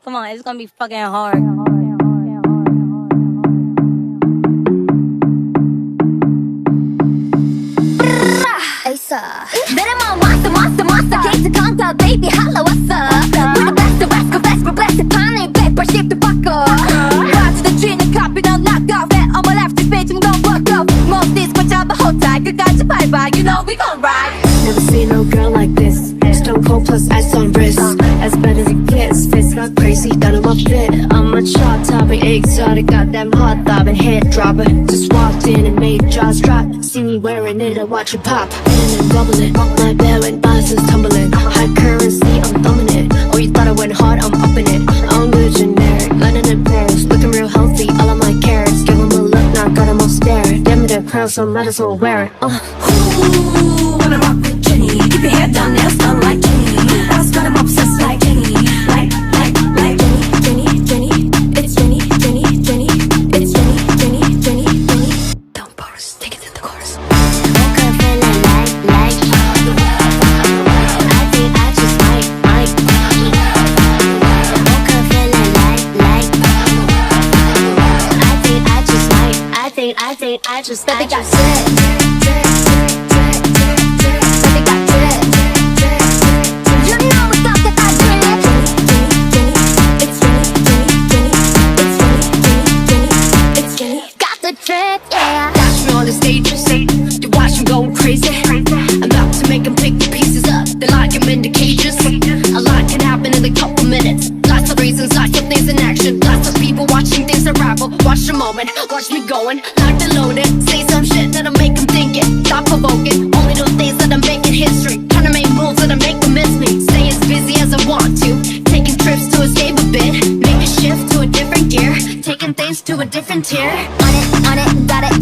Come on, it's gonna be fucking hard. 내려만 왔어 게이트 컨터 baby 할러 왔어 We're the best, the best, the best, we're blessed 판을 180도 바꿔 Watch the tree, 내 copy don't knock off 해 on my left, this bitch, don't fuck off most disco 잡아 hold 끝까지 밟아 You know we gon' ride Never seen no girl like this. Stone cold plus ice on wrist. As bad as it gets. Face got crazy, done in my fit. I'm a chart topping, exotic, goddamn hot throbbing, head dropper. Just walked in and made jaws drop. See me wearing it, I watch it pop. In and bubbling, my bed when bosses tumbling. High currency, I'm thumbing it. Oh, you thought I went hard, I'm upping it. I'm good generic, London and Paris, looking real healthy. All of my carrots, give 'em a look, now got 'em all staring. Damn it, they're pearls, so might as well wear it. Ooh, wanna rock with Jenny Keep your head down, nails done like Jenny Else got 'em obsessed like Jenny Like Jenny It's Jenny It's Jenny Don't chorus, take it to the chorus Woke up feeling like I think I just might Woke up feeling like I think I just Baby got drip Baby got drip You know we got that drip It's Jenny Got the drip, yeah Watch me on the stage, you watch them going crazy. I'm about to make them pick the pieces up. They like them in the cages. A lot can happen in a couple minutes. Lots of reasons, lots of things in action. Lots of people watching things unravel. Watch the moment, watch me going. Like the loaded, say some shit that'll make them think it. Stop provoking, only do things that'll make it history. Trying to make moves that'll make them miss me. Stay as busy as I want to. Taking trips to escape a bit. Make a shift to a different gear. Taking things to a different tier. On it, got it,